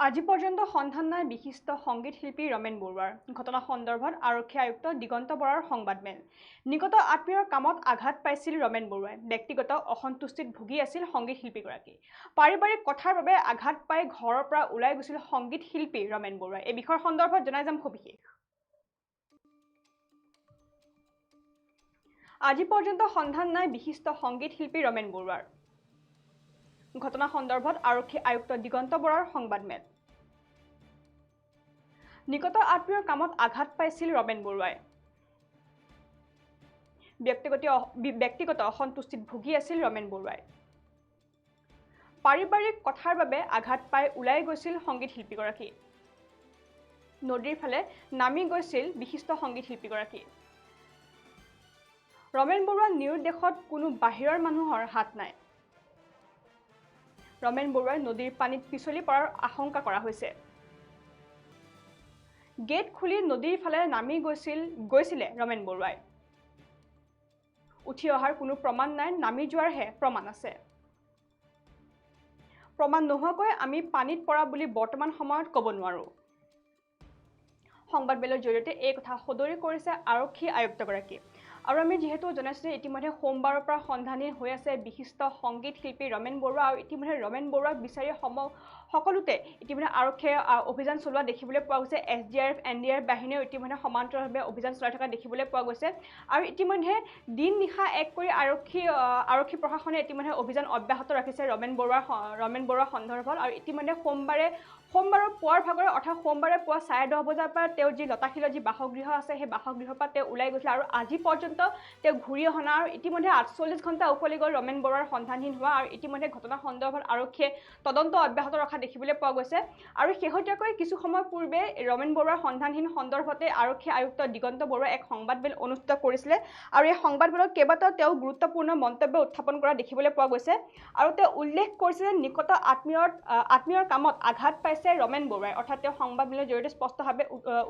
আজি পৰ্যন্ত সন্ধান নাই বিশিষ্ট সংগীত শিল্পী ৰমেন বৰুৱাৰ। ঘটনা সন্দৰ্ভত আৰক্ষী আয়ুক্ত দিগন্ত বৰাৰ সংবাদমেল। নিকট আত্মীয়ৰ কামত আঘাত পাইছিল ৰমেন বৰুৱাই। ব্যক্তিগত অসন্তুষ্টিত ভুগি আছিল সংগীত শিল্পীগৰাকী। পাৰিবাৰিক কথাৰ বাবে আঘাত পাই ঘৰৰ পৰা ওলাই গৈছিল সংগীত শিল্পী ৰমেন বৰুৱাই। এই বিষয়ৰ সন্দৰ্ভত জনাই যাম সবিশেষ। আজি পৰ্যন্ত সন্ধান নাই বিশিষ্ট সংগীত শিল্পী ৰমেন বৰুৱাৰ। ঘটনা সন্দৰ্ভত আৰক্ষী আয়ুক্ত দিগন্ত বৰাৰ সংবাদমেল। নিকট আত্মীয়ৰ কামত আঘাত পাইছিল ৰমেন বৰুৱাই। ব্যক্তিগত অসন্তুষ্টিত ভুগি আছিল ৰমেন বৰুৱাই। পাৰিবাৰিক কথাৰ বাবে আঘাত পাই ওলাই গৈছিল সংগীত শিল্পীগৰাকী। নদীৰ ফালে নামি গৈছিল বিশিষ্ট সংগীত শিল্পীগৰাকী। ৰমেন বৰুৱাৰ নিৰুদ্দেশত কোনো বাহিৰৰ মানুহৰ হাত নাই। ৰমেন বৰুৱাই নদীৰ পানীত পিছলি পৰাৰ আশংকা কৰা হৈছে। গেট খুলি নদীৰ ফালে নামি গৈছিলে ৰমেন বৰুৱাই। উঠি অহাৰ কোনো প্ৰমাণ নাই, নামি যোৱাৰহে প্ৰমাণ আছে। প্ৰমাণ নোহোৱাকৈ আমি পানীত পৰা বুলি বৰ্তমান সময়ত ক'ব নোৱাৰোঁ। সংবাদমেলৰ জৰিয়তে এই কথা সদৰি কৰিছে আৰক্ষী আয়ুক্তগৰাকীয়ে। আৰু আমি যিহেতু জনাইছোঁ যে ইতিমধ্যে সোমবাৰৰ পৰা সন্ধানহীন হৈ আছে বিশিষ্ট সংগীত শিল্পী ৰমেন বৰুৱা। আৰু ইতিমধ্যে ৰমেন বৰুৱাক বিচাৰি সকলোতে ইতিমধ্যে আৰক্ষীয়ে অভিযান চলোৱা দেখিবলৈ পোৱা গৈছে। SDRF NDRF বাহিনীয়েও ইতিমধ্যে সমান্তৰালভাৱে অভিযান চলাই থকা দেখিবলৈ পোৱা গৈছে। আৰু ইতিমধ্যে দিন নিশা এক কৰি আৰক্ষী প্ৰশাসনে ইতিমধ্যে অভিযান অব্যাহত ৰাখিছে ৰমেন বৰুৱাৰ সন্দৰ্ভত। আৰু ইতিমধ্যে সোমবাৰৰ পুৱাৰ ভাগৰে অৰ্থাৎ সোমবাৰে পুৱা 10:30 বজাৰ পৰা তেওঁ যি লতাশিলৰ যি বাসগৃহ আছে সেই বাসগৃহৰ পৰা তেওঁ ওলাই গৈছিল। আৰু আজি পৰ্যন্ত তেওঁ ঘূৰি অহা নাই। আৰু ইতিমধ্যে 48 ঘণ্টা উকলি গ'ল ৰমেন বৰুৱাৰ সন্ধানহীন হোৱা। আৰু ইতিমধ্যে ঘটনা সন্দৰ্ভত আৰক্ষীয়ে তদন্ত অব্যাহত ৰখা দেখিবলৈ পোৱা গৈছে। আৰু শেহতীয়াকৈ কিছু সময় পূৰ্বে ৰমেন বৰুৱাৰ সন্ধানহীন সন্দৰ্ভতে আৰক্ষী আয়ুক্ত দিগন্ত বৰুৱাই এক সংবাদমেল অনুষ্ঠিত কৰিছিলে। আৰু এই সংবাদমেলত কেইবাটাও তেওঁ গুৰুত্বপূৰ্ণ মন্তব্য উত্থাপন কৰা দেখিবলৈ পোৱা গৈছে। আৰু তেওঁ উল্লেখ কৰিছে যে নিকট আত্মীয়ৰ কামত আঘাত পাইছে ৰমেন বৰুৱাই। অৰ্থাৎ তেওঁ সংবাদমেলৰ জৰিয়তে স্পষ্টভাৱে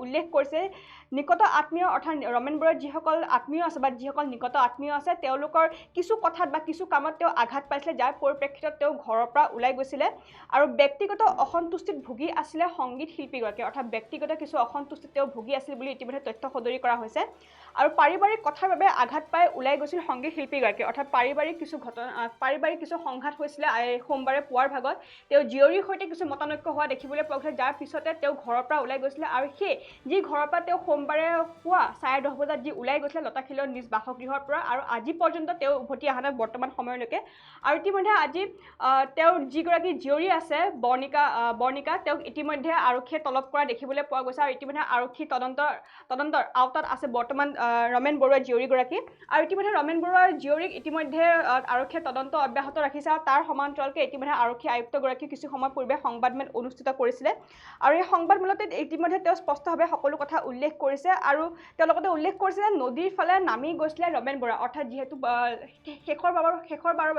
উল্লেখ কৰিছে নিকট আত্মীয় অৰ্থাৎ ৰমেন বৰুৱাৰ যিসকল আত্মীয় আছে বা যিসকল নিকট আত্মীয় আছে তেওঁলোকৰ কিছু কথাত বা কিছু কামত তেওঁ আঘাত পাইছিলে, যাৰ পৰিপ্ৰেক্ষিতত তেওঁ ঘৰৰ পৰা ওলাই গৈছিলে। আৰু ব্যক্তিগত অসন্তুষ্টিত ভুগি আছিলে সংগীত শিল্পীগৰাকী। অৰ্থাৎ ব্যক্তিগত কিছু অসন্তুষ্টিত তেওঁ ভুগি আছিল বুলি ইতিমধ্যে তথ্য সদৰি কৰা হৈছে। আৰু পাৰিবাৰিক কথাৰ বাবে আঘাত পাই ওলাই গৈছিল সংগীত শিল্পীগৰাকী। অৰ্থাৎ পাৰিবাৰিক কিছু সংঘাত হৈছিলে সোমবাৰে পুৱাৰ ভাগত। তেওঁ জীয়ৰীৰ সৈতে কিছু মতানৈক্য হোৱা দেখিবলৈ পোৱা গৈছে, যাৰ পিছতে তেওঁ ঘৰৰ পৰা ওলাই গৈছিলে। আৰু সেই যি ঘৰৰ পৰা তেওঁ সোমবাৰে পুৱা 10:30 বজাত যি ওলাই গৈছিলে লতাশিলৰ নিজ বাসগৃহৰ পৰা, আৰু আজি পৰ্যন্ত তেওঁ উভতি অহা নাই বৰ্তমান সময়লৈকে। আৰু ইতিমধ্যে আজি তেওঁৰ যিগৰাকী জীয়ৰী আছে বৰ্ণিকা তেওঁক ইতিমধ্যে আৰক্ষীয়ে তলব কৰা দেখিবলৈ পোৱা গৈছে। আৰু ইতিমধ্যে আৰক্ষী তদন্তৰ আওতাত আছে বৰ্তমান ৰমেন বৰুৱাৰ জীয়ৰীগৰাকী। আৰু ইতিমধ্যে ৰমেন বৰুৱাৰ জীয়ৰীক ইতিমধ্যে আৰক্ষীয়ে তদন্ত অব্যাহত ৰাখিছে। আৰু তাৰ সমান্তৰালকৈ ইতিমধ্যে আৰক্ষী আয়ুক্তগৰাকী কিছু সময় পূৰ্বে সংবাদমেল অনুষ্ঠিত কৰিছিলে। আৰু এই সংবাদমেলতে ইতিমধ্যে তেওঁ স্পষ্টভাৱে সকলো কথা উল্লেখ কৰিছে। আৰু তেওঁ লগতে উল্লেখ কৰিছে যে নদীৰ ফালে নামি গৈছিলে ৰমেন বৰুৱা। অৰ্থাৎ যিহেতু শেষৰবাৰৰ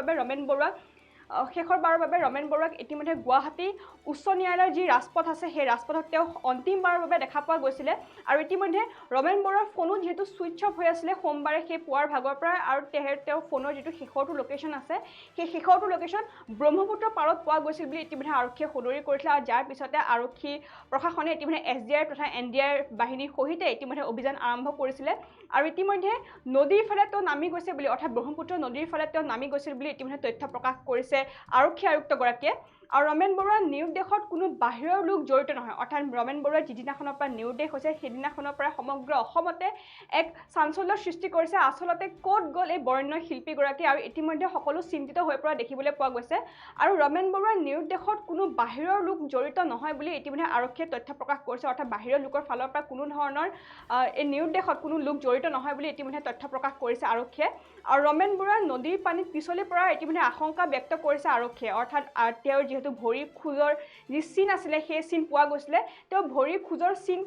বাবে ৰমেন বৰুৱাক ইতিমধ্যে গুৱাহাটী উচ্চ ন্যায়ালয়ৰ যি ৰাজপথ আছে সেই ৰাজপথত তেওঁ অন্তিমবাৰৰ বাবে দেখা পোৱা গৈছিলে। আৰু ইতিমধ্যে ৰমেন বৰুৱাৰ ফোনো যিহেতু ছুইচ অফ হৈ আছিলে সোমবাৰে সেই পুৱাৰ ভাগৰ পৰা। আৰু তেওঁৰ ফোনৰ যিটো শেষৰটো লোকেশ্যন আছে সেই শেষৰটো লোকেশ্যন ব্ৰহ্মপুত্ৰ পাৰত পোৱা গৈছিল বুলি ইতিমধ্যে আৰক্ষীয়ে সদৰি কৰিছিলে। আৰু যাৰ পিছতে আৰক্ষী প্ৰশাসনে ইতিমধ্যে SDRF তথা NDRF বাহিনীৰ সৈতে ইতিমধ্যে অভিযান আৰম্ভ কৰিছিলে। আৰু ইতিমধ্যে নদীৰ ফালে তেওঁ নামি গৈছে বুলি অৰ্থাৎ ব্ৰহ্মপুত্ৰ নদীৰ ফালে তেওঁ নামি গৈছিল বুলি ইতিমধ্যে তথ্য প্ৰকাশ কৰিছে আৰক্ষী আয়ুক্তগৰাকীয়ে। আৰু ৰমেন বৰুৱাৰ নিৰুদ্দেশত কোনো বাহিৰৰ লোক জড়িত নহয়। অৰ্থাৎ ৰমেন বৰুৱাৰ যিদিনাখনৰ পৰা নিৰুদ্দেশ হৈছে সেইদিনাখনৰ পৰা সমগ্ৰ অসমতে এক চাঞ্চল্যৰ সৃষ্টি কৰিছে। আচলতে ক'ত গ'ল এই বৰেণ্য শিল্পীগৰাকী। আৰু ইতিমধ্যে সকলো চিন্তিত হৈ পৰা দেখিবলৈ পোৱা গৈছে। আৰু ৰমেন বৰুৱাৰ নিৰুদ্দেশত কোনো বাহিৰৰ লোক জড়িত নহয় বুলি ইতিমধ্যে আৰক্ষীয়ে তথ্য প্ৰকাশ কৰিছে। অৰ্থাৎ বাহিৰৰ লোকৰ ফালৰ পৰা কোনো ধৰণৰ এই নিৰুদ্দেশত কোনো লোক জড়িত নহয় বুলি ইতিমধ্যে তথ্য প্ৰকাশ কৰিছে আৰক্ষীয়ে। আৰু ৰমেন বৰুৱাৰ নদীৰ পানীত পিছলি পৰাৰ ইতিমধ্যে আশংকা ব্যক্ত কৰিছে আৰক্ষীয়ে। অৰ্থাৎ তেওঁৰ যিহেতু ভৰিৰ খোজৰ যি চিন আছিলে সেই চিন পোৱা গৈছিলে। তেওঁ ভৰিৰ খোজৰ চিন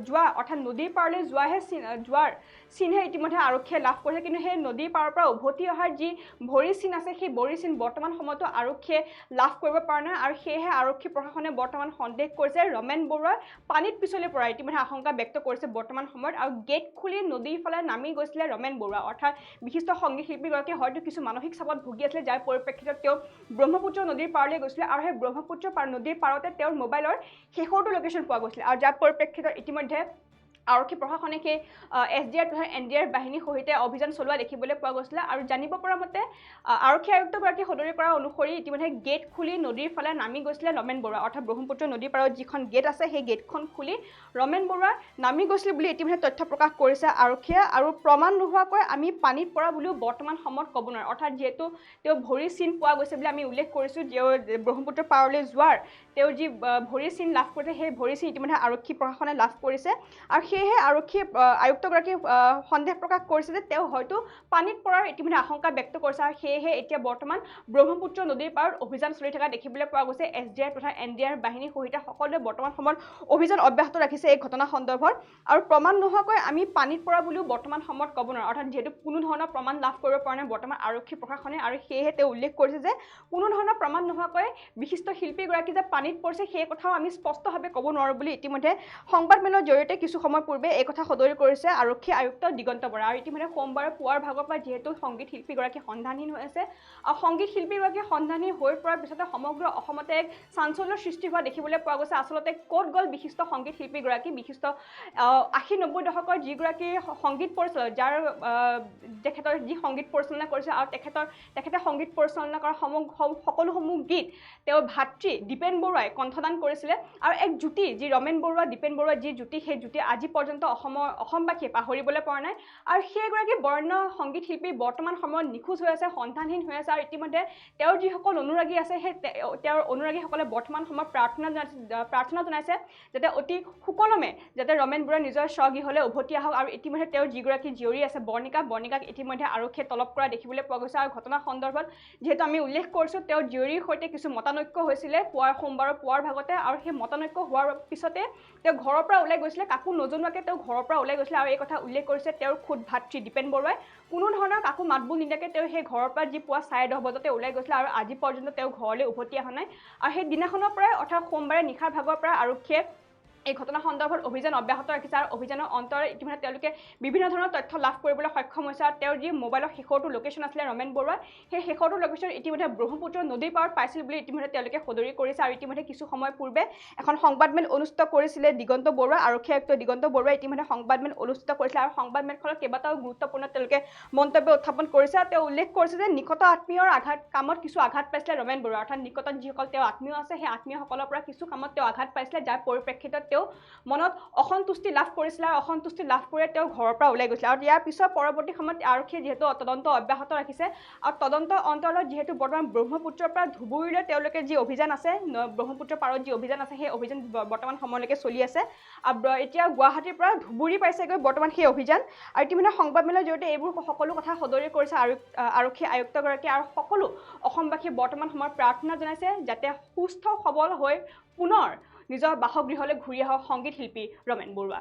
যোৱা অৰ্থাৎ নদীৰ পাৰলৈ যোৱাৰ চিনহে ইতিমধ্যে আৰক্ষীয়ে লাভ কৰিছে। কিন্তু সেই নদীৰ পাৰৰ পৰা উভতি অহাৰ যি ভৰিৰ চিন আছে সেই ভৰিৰ চিন বৰ্তমান সময়তো আৰক্ষীয়ে লাভ কৰিব পৰা নাই। আৰু সেয়েহে আৰক্ষী প্ৰশাসনে বৰ্তমান সন্দেহ কৰিছে ৰমেন বৰুৱাৰ পানীত পিছলি পৰা ইতিমধ্যে আশংকা ব্যক্ত কৰিছে বৰ্তমান সময়ত। আৰু গেট খুলি নদীৰ ফালে নামি গৈছিলে ৰমেন বৰুৱা। অৰ্থাৎ বিশিষ্ট সংগীত শিল্পীগৰাকীয়ে হয়তো কিছু মানসিক চাপত ভুগি আছিলে, যাৰ পৰিপ্ৰেক্ষিতত তেওঁ ব্ৰহ্মপুত্ৰ নদীৰ পাৰ পাৰলৈ গৈছিলে আৰু সেই ব্ৰহ্মপুত্ৰ নদীৰ পাৰতে তেওঁৰ মোবাইলৰ শেষৰটো লোকেশ্যন পোৱা গৈছিলে আৰু যাৰ পৰিপ্ৰেক্ষিতত ইতিমধ্যে আৰক্ষী প্ৰশাসনে সেই SDR তথা NDR বাহিনীৰ সৈতে অভিযান চলোৱা দেখিবলৈ পোৱা গৈছিলে আৰু জানিব পৰা মতে আৰক্ষী আয়ুক্তগৰাকীয়ে সদৰি কৰা অনুসৰি ইতিমধ্যে গেট খুলি নদীৰ ফালে নামি গৈছিলে ৰমেন বৰুৱা অৰ্থাৎ ব্ৰহ্মপুত্ৰ নদীৰ পাৰত যিখন গেট আছে সেই গেটখন খুলি ৰমেন বৰুৱা নামি গৈছিলে বুলি ইতিমধ্যে তথ্য প্ৰকাশ কৰিছে আৰক্ষীয়ে আৰু প্ৰমাণ নোহোৱাকৈ আমি পানীত পৰা বুলিও বৰ্তমান সময়ত ক'ব নোৱাৰোঁ অৰ্থাৎ যিহেতু তেওঁ ভৰিৰ চিন পোৱা গৈছে বুলি আমি উল্লেখ কৰিছোঁ তেওঁ ব্ৰহ্মপুত্ৰ পাৰলৈ যোৱাৰ তেওঁ যি ভৰিৰ চিন লাভ কৰিছে সেই ভৰিৰ চিন ইতিমধ্যে আৰক্ষী প্ৰশাসনে লাভ কৰিছে আৰু সেয়েহে আৰক্ষী আয়ুক্তগৰাকীয়ে সন্দেহ প্ৰকাশ কৰিছে যে তেওঁ হয়তো পানীত পৰাৰ ইতিমধ্যে আশংকা ব্যক্ত কৰিছে আৰু সেয়েহে এতিয়া বৰ্তমান ব্ৰহ্মপুত্ৰ নদীৰ পাৰত অভিযান চলি থকা দেখিবলৈ পোৱা গৈছে SDR তথা NDR বাহিনীৰ সৈতে সকলোৱে বৰ্তমান সময়ত অভিযান অব্যাহত ৰাখিছে এই ঘটনা সন্দৰ্ভত আৰু প্ৰমাণ নোহোৱাকৈ আমি পানীত পৰা বুলিও বৰ্তমান সময়ত ক'ব নোৱাৰোঁ অৰ্থাৎ যিহেতু কোনো ধৰণৰ প্ৰমাণ লাভ কৰিব পৰা নাই বৰ্তমান আৰক্ষী প্ৰশাসনে আৰু সেয়েহে তেওঁ উল্লেখ কৰিছে যে কোনো ধৰণৰ প্ৰমাণ নোহোৱাকৈ বিশিষ্ট শিল্পীগৰাকী যে পানীত পৰিছে সেই কথাও আমি স্পষ্টভাৱে ক'ব নোৱাৰোঁ বুলি ইতিমধ্যে সংবাদমেলৰ জৰিয়তে কিছু সময় পূৰ্বে এই কথা সদৰি কৰিছে আৰক্ষী আয়ুক্ত দিগন্ত বৰা আৰু ইতিমধ্যে সোমবাৰে পুৱাৰ ভাগৰ পৰা যিহেতু সংগীত শিল্পীগৰাকী সন্ধানহীন হৈ আছে আৰু সংগীত শিল্পীগৰাকী সন্ধানহীন হৈ পৰাৰ পিছতে সমগ্ৰ অসমতে এক চাঞ্চল্যৰ সৃষ্টি হোৱা দেখিবলৈ পোৱা গৈছে আচলতে ক'ত গ'ল বিশিষ্ট সংগীত শিল্পীগৰাকী বিশিষ্ট 80-90 দশকৰ যিগৰাকী সংগীত পৰিচালক যাৰ তেখেতৰ যি সংগীত পৰিচালনা কৰিছে আৰু তেখেতে সংগীত পৰিচালনা কৰা সকলোসমূহ গীত তেওঁৰ ভাতৃ দীপেন বৰুৱাই কণ্ঠদান কৰিছিলে আৰু এক জুতি যি ৰমেন বৰুৱা দীপেন বৰুৱা যি জুতি সেই জুতি আজি পৰ্যন্ত অসমবাসীয়ে পাহৰিবলৈ পৰা নাই আৰু সেইগৰাকী বৰ্ণ সংগীত শিল্পী বৰ্তমান সময়ত নিখোজ হৈ আছে সন্ধানহীন হৈ আছে আৰু ইতিমধ্যে তেওঁৰ যিসকল অনুৰাগী আছে সেই তেওঁৰ অনুৰাগীসকলে বৰ্তমান সময়ত প্ৰাৰ্থনা জনাইছে যাতে অতি সুকলমে যাতে ৰমেন বৰুৱা নিজৰ স্বগৃহলৈ উভতি আহক আৰু ইতিমধ্যে তেওঁৰ যিগৰাকী জীয়ৰী আছে বৰ্ণিকাক ইতিমধ্যে আৰক্ষীয়ে তলব কৰা দেখিবলৈ পোৱা গৈছে আৰু ঘটনা সন্দৰ্ভত যিহেতু আমি উল্লেখ কৰিছোঁ তেওঁৰ জীয়ৰীৰ সৈতে কিছু মতানৈক্য হৈছিলে সোমবাৰৰ পুৱাৰ ভাগতে আৰু সেই মতানৈক্য হোৱাৰ পিছতে তেওঁ ঘৰৰ পৰা ওলাই গৈছিলে কাকো নজনোৱাকৈ তেওঁ ঘৰৰ পৰা ওলাই গৈছিলে আৰু এই কথা উল্লেখ কৰিছে তেওঁৰ খুদ ভাতৃ দীপেন বৰুৱাই কোনো ধৰণৰ কাকো মাতবোল নিদিয়াকৈ তেওঁ সেই ঘৰৰ পৰা যি পুৱা 10:30 বজাতে ওলাই গৈছিলে আৰু আজি পৰ্যন্ত তেওঁ ঘৰলৈ উভতি অহা নাই আৰু সেই দিনাখনৰ পৰাই অৰ্থাৎ সোমবাৰে নিশাৰ ভাগৰ পৰা আৰক্ষীয়ে এই ঘটনা সন্দৰ্ভত অভিযান অব্যাহত ৰাখিছে আৰু অভিযানৰ অন্তৰত ইতিমধ্যে তেওঁলোকে বিভিন্ন ধৰণৰ তথ্য লাভ কৰিবলৈ সক্ষম হৈছে আৰু তেওঁৰ যি মোবাইলৰ শেষৰটো লোকেশ্যন আছিলে ৰমেন বৰুৱা সেই শেষৰটো লোকেশ্যন ইতিমধ্যে ব্ৰহ্মপুত্ৰ নদীৰ পাৰত পাইছিল বুলি ইতিমধ্যে তেওঁলোকে সদৰি কৰিছে আৰু ইতিমধ্যে কিছু সময় পূৰ্বে এখন সংবাদমেল অনুষ্ঠিত কৰিছিলে দিগন্ত বৰুৱা আৰক্ষী আয়ুক্ত দিগন্ত বৰুৱাই ইতিমধ্যে সংবাদমেল অনুষ্ঠিত কৰিছিলে আৰু সংবাদমেলখনত কেইবাটাও গুৰুত্বপূৰ্ণ তেওঁলোকে মন্তব্য উত্থাপন কৰিছে আৰু তেওঁ উল্লেখ কৰিছে যে নিকট আত্মীয়ৰ কামত কিছু আঘাত পাইছিলে ৰমেন বৰুৱা অৰ্থাৎ নিকটত যিসকল তেওঁ আত্মীয় আছে সেই আত্মীয়সকলৰ পৰা কিছু কামত তেওঁ আঘাত পাইছিলে যাৰ পৰিপ্ৰেক্ষিতত তেওঁ মনত অসন্তুষ্টি লাভ কৰিছিলে আৰু অসন্তুষ্টি লাভ কৰি তেওঁ ঘৰৰ পৰা ওলাই গৈছিলে আৰু ইয়াৰ পিছত পৰৱৰ্তী সময়ত আৰক্ষীয়ে যিহেতু তদন্ত অব্যাহত ৰাখিছে আৰু তদন্ত অন্তৰালত যিহেতু বৰ্তমান ব্ৰহ্মপুত্ৰৰ পৰা ধুবুৰীলৈ তেওঁলোকে যি অভিযান আছে ব্ৰহ্মপুত্ৰ পাৰত যি অভিযান আছে সেই অভিযান বৰ্তমান সময়লৈকে চলি আছে আৰু এতিয়া গুৱাহাটীৰ পৰা ধুবুৰী পাইছেগৈ বৰ্তমান সেই অভিযান আৰু ইতিমধ্যে সংবাদমেলৰ জৰিয়তে এইবোৰ সকলো কথা সদৰি কৰিছে আৰক্ষী আয়ুক্তগৰাকীয়ে আৰু সকলো অসমবাসীয়ে বৰ্তমান সময়ত প্ৰাৰ্থনা জনাইছে যাতে সুস্থ সবল হৈ পুনৰ নিজৰ বাসগৃহলৈ ঘূৰি আহক সংগীত শিল্পী ৰমেন বৰুৱা